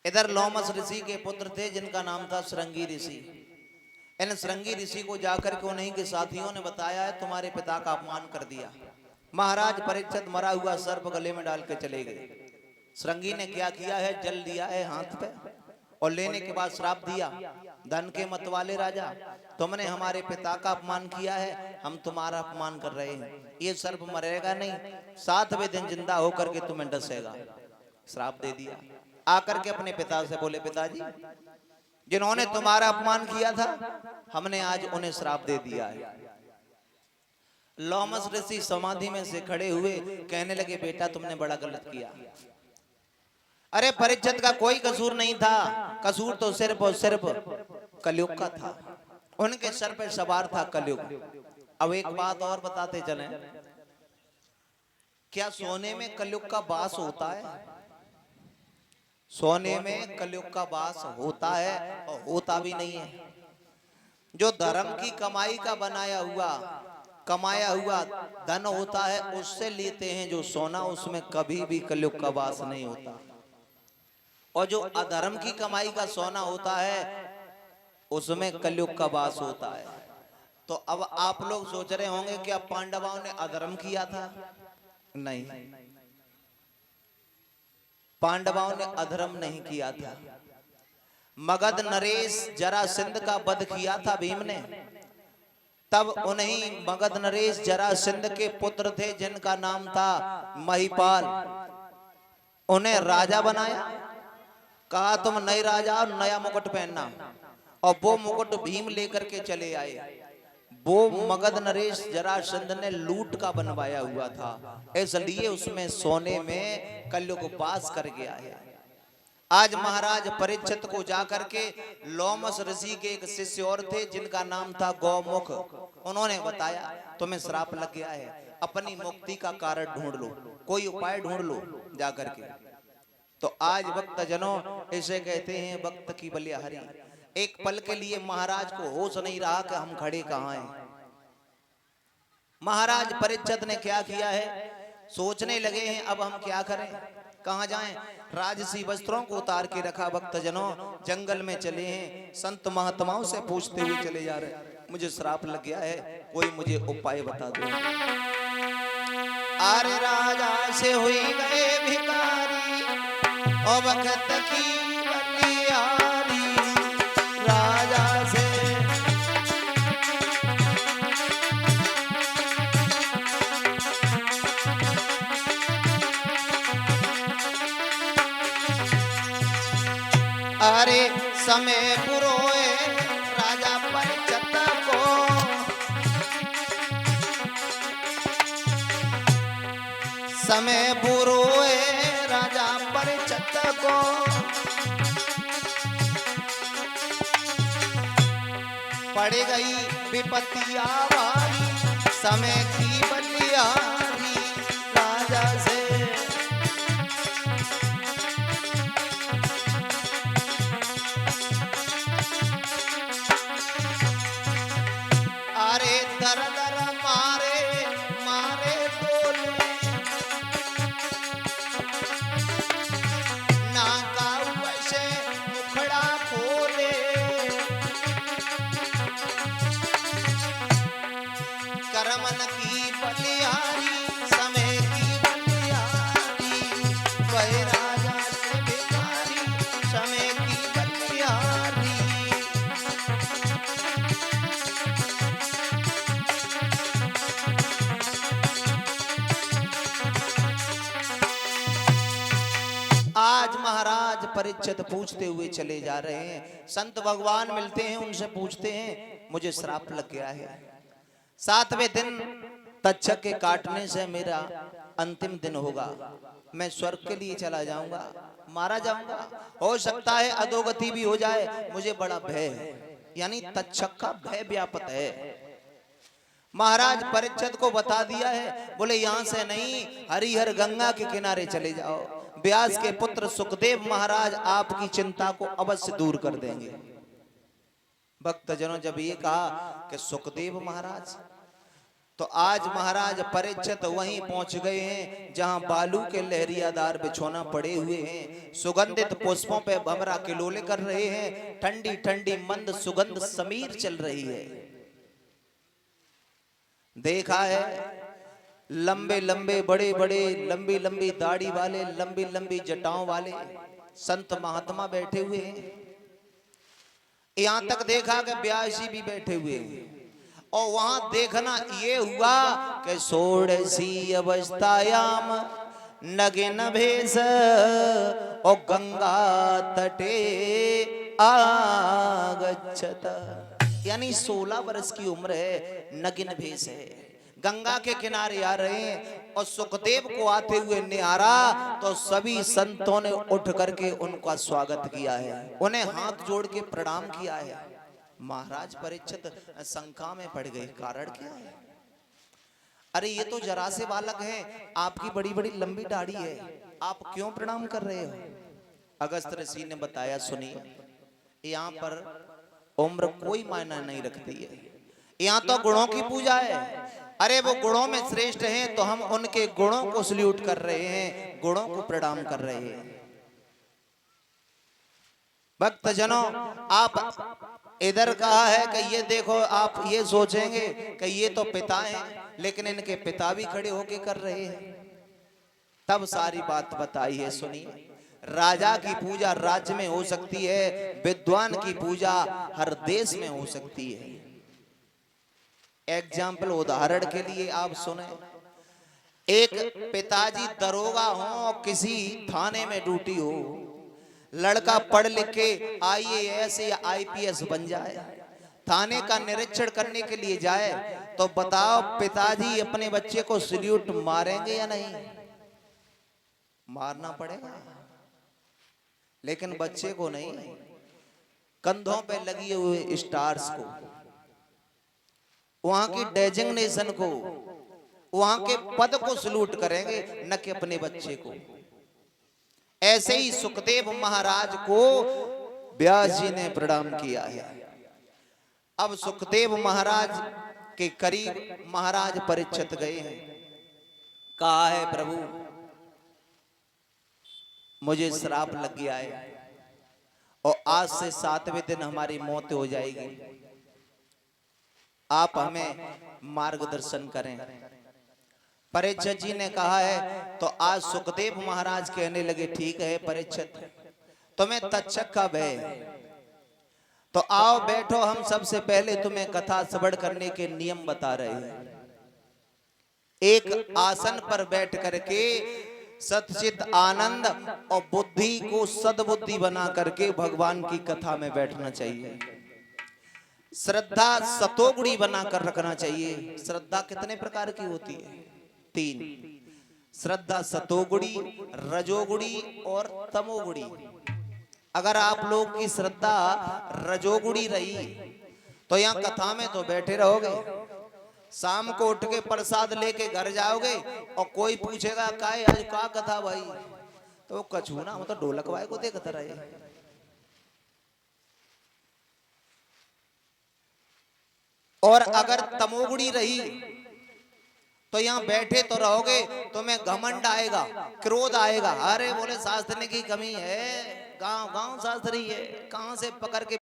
इधर लोमस ऋषि के पुत्र थे जिनका नाम था श्रृंगी ऋषि। इन श्रृंगी ऋषि को जाकर के उन्हीं के साथियों ने बताया है तुम्हारे पिता का अपमान कर दिया। महाराज परीक्षित मरा हुआ सर्प गले में डाल के चले गए। श्रृंगी ने क्या किया है, जल दिया है हाथ पे और लेने के बाद श्राप दिया, धन के मतवाले राजा तुमने हमारे पिता का अपमान किया है, हम तुम्हारा अपमान कर रहे हैं, ये सर्प मरेगा नहीं, 7वें दिन जिंदा होकर के तुम्हें डसेगा। श्राप दे दिया। आकर के अपने पिता से बोले, पिताजी जिन्होंने तुम्हारा अपमान किया था हमने आज उन्हें श्राप दे दिया है। लोमस ऋषि समाधि में से खड़े हुए कहने लगे, बेटा तुमने बड़ा गलत किया। अरे परीक्षित का कोई कसूर नहीं था, कसूर तो सिर्फ और सिर्फ कलयुग का था, उनके सर पे सवार था कलयुग। अब एक बात और बताते चले, क्या सोने में कलयुग का वास होता है? सोने में कलयुग का वास होता है और होता भी नहीं है। जो धर्म की कमाई का कमाया हुआ धन होता है उससे लेते हैं जो सोना, उसमें कभी भी कलयुग का वास नहीं होता। और जो अधर्म की कमाई का सोना होता है उसमें कलयुग का वास होता है। तो अब आप लोग सोच रहे होंगे कि अब पांडवों ने अधर्म किया था? नहीं, पांडवों ने अधर्म नहीं किया था। मगध नरेश जरासंध का वध किया था भीम ने, तब उन्हीं मगध नरेश जरासंध के पुत्र थे जिनका नाम था महिपाल, उन्हें राजा बनाया। कहा तुम नए राजा और नया मुकुट पहनना, और वो मुकुट भीम लेकर के चले आए। वो मगध नरेश जरासंध ने लूट का बनवाया हुआ था, इसलिए उसमें सोने में कलयुग वास कर गया है। आज महाराज परीक्षित को जाकर के लोमस ऋषि के एक शिष्य और थे जिनका नाम था गौमुख, उन्होंने बताया तुम्हें श्राप लग गया है, अपनी मुक्ति का कारण ढूंढ लो, कोई उपाय ढूंढ लो जाकर के। तो आज भक्त जनों इसे कहते हैं भक्त की बलिहारी। एक पल के लिए महाराज को होश नहीं रहा कि हम खड़े कहाँ हैं। महाराज परीक्षित ने क्या किया है, सोचने लगे हैं अब हम क्या करें, कहाँ जाएं। राजसी वस्त्रों को उतार के रखा, भक्त जनों जंगल में चले हैं, संत महात्माओं से पूछते हुए चले जा रहे हैं, मुझे श्राप लग गया है, कोई मुझे उपाय बता दो। अरे राजा से हुई गए भिखारी और भक्त की बलिहारी, राजा से अरे समय पुरोए राजा परीक्षित को, समय पुरोए राजा परीक्षित को, पड़ गई विपत्तियां भारी, समय की बलिहारी, राजा से अरे दर दर मारे मारे बोले, नाका वैसे मुखड़ा खोले, करमन की बलिहारी, समय की बलिहारी, वह राजा से भिखारी, समय की बलिहारी। आज महाराज परीक्षित पूछते हुए चले जा रहे हैं, संत भगवान मिलते हैं, उनसे पूछते हैं मुझे श्राप लग गया है, 7वें दिन तक्षक के काटने से मेरा अंतिम दिन होगा, मैं स्वर्ग के लिए चला जाऊंगा, मारा जाऊंगा, हो सकता है अधोगति भी हो जाए, मुझे बड़ा भय है, यानी तक्षक का भय व्याप्त है। महाराज परीक्षित को बता दिया है, बोले यहाँ से नहीं, हरिहर गंगा के किनारे चले जाओ, व्यास के पुत्र सुखदेव महाराज आपकी चिंता को अवश्य दूर कर देंगे। भक्तजनों जब ये कहा कि सुखदेव महाराज, तो आज महाराज परीक्षित वहीं पहुंच गए हैं जहां बालू के लहरियादार बिछौना पड़े हुए हैं, सुगंधित पुष्पों पे भंवरा किलोले कर रहे हैं, ठंडी ठंडी मंद सुगंध समीर चल रही है। देखा है लंबे लंबे बड़े बड़े लंबी लंबी दाढ़ी वाले लंबी लंबी जटाओं वाले संत महात्मा बैठे हुए हैं। यहां तक देखा कि ब्यास जी भी बैठे हुए हैं। और वहां देखना ये हुआ कि षोडशी अवस्थायाम नगिन भेष और गंगा तटे आगच्छत, यानी 16 वर्ष की उम्र है, नगिन भेष है, गंगा के किनारे आ रहे हैं और सुखदेव को आते हुए निहारा तो सभी संतों ने उठ करके उनका स्वागत किया है, उन्हें हाथ जोड़ के प्रणाम किया है। महाराज परीक्षित शंका में पड़ गए, कारण क्या है? अरे ये तो जरा से बालक हैं, आपकी बड़ी बड़ी लंबी दाढ़ी है, आप क्यों प्रणाम कर रहे हो? अगस्त्य ऋषि ने बताया, सुनिए, यहाँ पर उम्र कोई मायना नहीं रखती है, यहाँ तो गुणों की पूजा है। अरे वो गुणों में श्रेष्ठ हैं तो हम उनके गुणों को सल्यूट कर रहे हैं, गुणों को प्रणाम कर रहे हैं। भक्तजनों, आप इधर कहा है कि ये देखो, आप ये सोचेंगे कि ये तो पिता हैं, लेकिन इनके पिता भी खड़े होके कर रहे हैं। तब सारी बात बताई है, सुनिए। राजा की पूजा राज्य में हो सकती है, विद्वान की पूजा हर देश में हो सकती है। एग्जाम्पल, उदाहरण के लिए आप सुने, एक पिताजी दरोगा हो और किसी थाने में ड्यूटी हो, लड़का पढ़ लिख के IAS या IPS बन जाए, थाने का निरीक्षण करने के लिए जाए, तो बताओ पिताजी अपने बच्चे को सल्यूट मारेंगे या नहीं? मारना पड़ेगा, लेकिन बच्चे को नहीं, कंधों पे लगी हुए स्टार्स को, वहां की डेजिग्नेशन को, वहां के पद को सल्यूट करेंगे, न कि अपने बच्चे को। ऐसे ही सुखदेव महाराज को व्यास जी ने प्रणाम किया है। अब सुखदेव महाराज के करीब महाराज परीक्षित गए हैं, कहा है, प्रभु मुझे श्राप लग गया है और आज से 7वें दिन हमारी मौत हो जाएगी, आप हमें मार्गदर्शन करें। परीक्षित जी ने कहा है, तो आज सुखदेव महाराज कहने लगे, ठीक है परीक्षित, तुम्हें तक्षक का भय, तो आओ बैठो, हम सबसे पहले तुम्हें कथा श्रवण करने के नियम बता रहे हैं। एक आसन पर बैठ करके सच्चित आनंद और बुद्धि को सद्बुद्धि बना करके भगवान की कथा में बैठना चाहिए। श्रद्धा सतोगुणी बना कर रखना चाहिए। श्रद्धा कितने प्रकार की होती है? 3। श्रद्धा सतोगुणी, रजोगुणी और तमोगुणी। अगर आप लोग की श्रद्धा रजोगुणी रही तो यहाँ कथा में तो बैठे रहोगे, शाम को उठ के प्रसाद लेके घर जाओगे और कोई पूछेगा काहे आज का कथा भाई, तो कछु ना, मतलब ढोलक वाय को देखता रहे। और अगर तमोगुणी रही तो यहाँ बैठे तो रहोगे, तुम्हें घमंड आएगा, क्रोध आएगा, अरे बोले शास्त्र की कमी है, गांव गांव शास्त्री है, कहां से पकड़ के